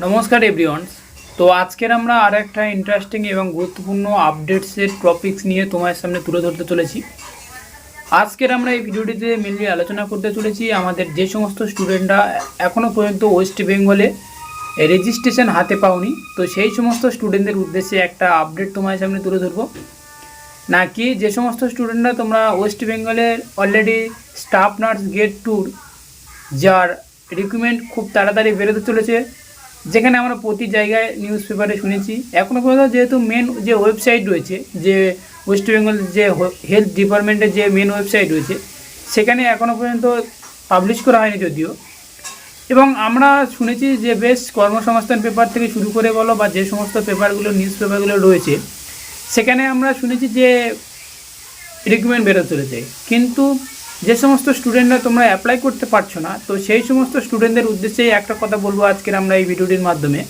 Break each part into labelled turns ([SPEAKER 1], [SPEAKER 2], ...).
[SPEAKER 1] নমস্কার এভরিওয়ান। তো আজকের আমরা আর একটা ইন্টারেস্টিং এবং গুরুত্বপূর্ণ আপডেটসের টপিকস নিয়ে তোমার সামনে তুলে ধরতে চলেছি। আজকের আমরা এই ভিডিওটিতে মেনলি আলোচনা করতে চলেছি আমাদের যে সমস্ত স্টুডেন্টরা এখনও পর্যন্ত ওয়েস্ট বেঙ্গলে রেজিস্ট্রেশন হাতে পাওনি, তো সেই সমস্ত স্টুডেন্টদের উদ্দেশ্যে একটা আপডেট তোমার সামনে তুলে ধরবো। নাকি যে সমস্ত স্টুডেন্টরা তোমরা ওয়েস্ট বেঙ্গলের অলরেডি স্টাফ নার্স গেট ট্যুর যার রিক্রুটমেন্ট খুব তাড়াতাড়ি বেরোতে চলেছে, যেখানে আমরা প্রতি জায়গায় নিউজ পেপারে শুনেছি। এখনও পর্যন্ত যেহেতু মেন যে ওয়েবসাইট রয়েছে, যে ওয়েস্ট বেঙ্গল যে হেলথ ডিপার্টমেন্টের যে মেন ওয়েবসাইট রয়েছে, সেখানে এখনও পর্যন্ত পাবলিশ করা হয়নি যদিও। এবং আমরা শুনেছি যে বেশ কর্মসংস্থান পেপার থেকে শুরু করে বলো বা যে সমস্ত পেপারগুলো নিউজ পেপারগুলো রয়েছে, সেখানে আমরা শুনেছি যে রিক্রুটমেন্ট বেরোতে চলেছে। কিন্তু যে সমস্ত স্টুডেন্টরা তোমরা অ্যাপ্লাই করতে পারছো না, তো সেই সমস্ত স্টুডেন্টদের উদ্দেশ্যেই একটা কথা বলবো আজকের আমরা এই ভিডিওটির মাধ্যমে।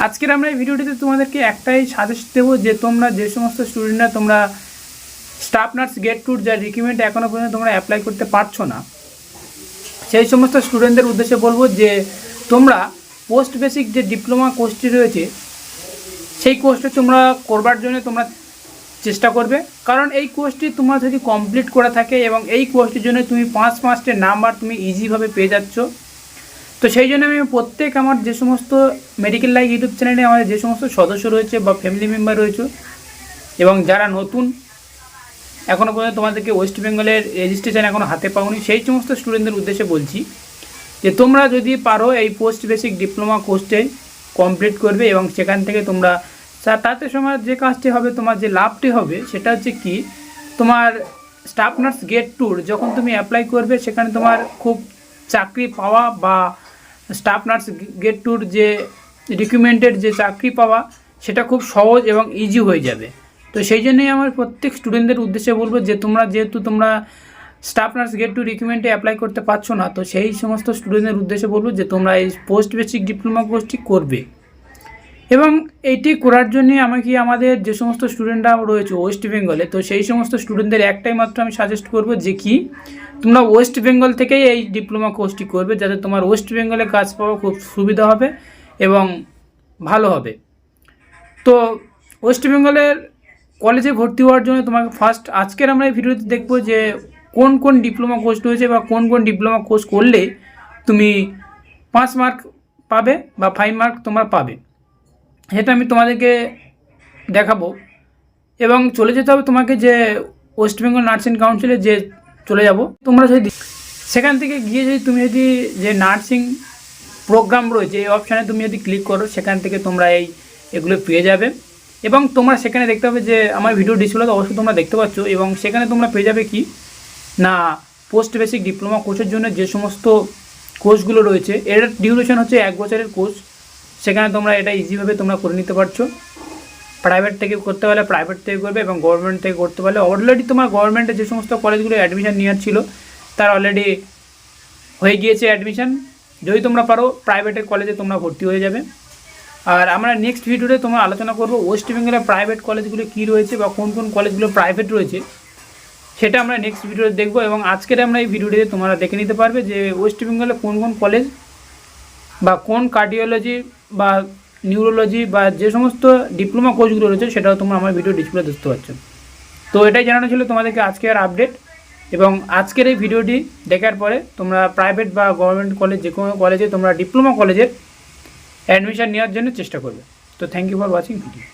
[SPEAKER 1] আজকের আমরা এই ভিডিওটিতে তোমাদেরকে একটাই সাজেস্ট দেবো যে তোমরা যে সমস্ত স্টুডেন্টরা তোমরা স্টাফ নার্স গেট ট্যুর যার রিক্রুটমেন্ট এখনও পর্যন্ত তোমরা অ্যাপ্লাই করতে পারছো না, সেই সমস্ত স্টুডেন্টদের উদ্দেশ্যে বলবো যে তোমরা পোস্ট বেসিক যে ডিপ্লোমা কোর্সটি রয়েছে, সেই কোর্সটা তোমরা করবার জন্য তোমরা চেষ্টা করবে। কারণ এই কোর্সটি তোমরা যদি কমপ্লিট করা থাকে এবং এই কোর্সটির জন্য তুমি 5-5টে নাম্বার তুমি ইজিভাবে পেয়ে যাচ্ছ, তো সেই জন্য আমি প্রত্যেক আমার যে সমস্ত মেডিকেল লাইফ ইউটিউব চ্যানেলে আমাদের যে সমস্ত সদস্য রয়েছে বা ফ্যামিলি মেম্বার রয়েছে এবং যারা নতুন এখনও পর্যন্ত তোমাদেরকে ওয়েস্ট বেঙ্গলের রেজিস্ট্রেশন এখনও হাতে পাওনি, সেই সমস্ত স্টুডেন্টদের উদ্দেশ্যে বলছি যে তোমরা যদি পারো এই পোস্ট বেসিক ডিপ্লোমা কোর্সটাই কমপ্লিট করবে এবং সেখান থেকে তোমরা তাতে সময় যে কাজটি হবে, তোমার যে লাভটি হবে সেটা হচ্ছে কি, তোমার স্টাফ নার্স গেট ট্যুর যখন তুমি অ্যাপ্লাই করবে, সেখানে তোমার খুব চাকরি পাওয়া বা স্টাফ নার্স গেট ট্যুর যে রিক্রুটমেন্টের যে চাকরি পাওয়া, সেটা খুব সহজ এবং ইজি হয়ে যাবে। তো সেই জন্যই আমার প্রত্যেক স্টুডেন্টদের উদ্দেশ্যে বলবো যে তোমরা যেহেতু তোমরা স্টাফ নার্স গেট টু রিক্রুটমেন্টে অ্যাপ্লাই করতে পারছো না, তো সেই সমস্ত স্টুডেন্টদের উদ্দেশ্যে বলবো যে তোমরা এই পোস্ট বেসিক ডিপ্লোমা কোর্সটি করবে। এবং এইটি করার জন্যে আমাদের যে সমস্ত স্টুডেন্টরা রয়েছে ওয়েস্ট বেঙ্গলে, তো সেই সমস্ত স্টুডেন্টদের একটাই মাত্র আমি সাজেস্ট করবো যে কি তোমরা ওয়েস্ট বেঙ্গল থেকেই এই ডিপ্লোমা কোর্সটি করবে, যাতে তোমার ওয়েস্ট বেঙ্গলে কাজ পাওয়া খুব সুবিধা হবে এবং ভালো হবে। তো ওয়েস্ট বেঙ্গলের কলেজে ভর্তি হওয়ার জন্য তোমাকে ফার্স্ট আজকের আমরা এই ভিডিওতে দেখবো যে কোন কোন ডিপ্লোমা কোর্স রয়েছে বা কোন কোন ডিপ্লোমা কোর্স করলে তুমি 5 মার্ক পাবে বা 5 মার্ক তোমরা পাবে, সেটা আমি তোমাদেরকে দেখাবো। এবং চলে যেতে হবে তোমাকে যে ওয়েস্ট বেঙ্গল নার্সিং কাউন্সিলে যে চলে যাব, তোমরা যদি সেখান থেকে গিয়ে যদি তুমি যদি যে নার্সিং প্রোগ্রাম রয়েছে এই অপশানে তুমি যদি ক্লিক করো, সেখান থেকে তোমরা এগুলো পেয়ে যাবে। এবং তোমরা সেখানে দেখতে পাবে যে আমার ভিডিও ডিসপ্লেতে অবশ্যই তোমরা দেখতে পাচ্ছ, এবং সেখানে তোমরা পেয়ে যাবে কি না পোস্ট বেসিক ডিপ্লোমা কোর্সের জন্য যে সমস্ত কোর্সগুলো রয়েছে, এর ডিউরেশন হচ্ছে 1 বছরের কোর্স। সেখানে তোমরা এটা ইজিভাবে তোমরা করে নিতে পারছো। প্রাইভেট থেকে করতে পারলে প্রাইভেট থেকে করবে এবং গভর্নমেন্ট থেকে করতে পারলে অলরেডি তোমার গভর্নমেন্টের যে সমস্ত কলেজগুলো অ্যাডমিশন নেওয়ার ছিল তার অলরেডি হয়ে গিয়েছে অ্যাডমিশন। যদি তোমরা পারো প্রাইভেটের কলেজে তোমরা ভর্তি হয়ে যাবে। আর আমরা নেক্সট ভিডিওতে তোমরা আলোচনা করবো ওয়েস্ট বেঙ্গলের প্রাইভেট কলেজগুলো কী রয়েছে বা কোন কোন কলেজগুলো প্রাইভেট রয়েছে, সেটা আমরা নেক্সট ভিডিওতে দেখবো। এবং আজকের আমরা এই ভিডিওটিতে তোমরা দেখে নিতে পারবে যে ওয়েস্ট বেঙ্গলে কোন কোন কলেজ বা কোন কার্ডিওলজি বা নিউরোলজি বা যে সমস্ত ডিপ্লোমা কোর্সগুলো রয়েছে, সেটাও তোমরা আমার ভিডিও ডিসপ্লে দেখতে পাচ্ছ। তো এটাই জানানো ছিল তোমাদেরকে আজকের আপডেট। এবং আজকের এই ভিডিওটি দেখার পরে তোমরা প্রাইভেট বা গভর্নমেন্ট কলেজ যে কোনো কলেজে তোমরা ডিপ্লোমা কলেজের অ্যাডমিশন নেওয়ার জন্য চেষ্টা করবে। তো thank you for watching video.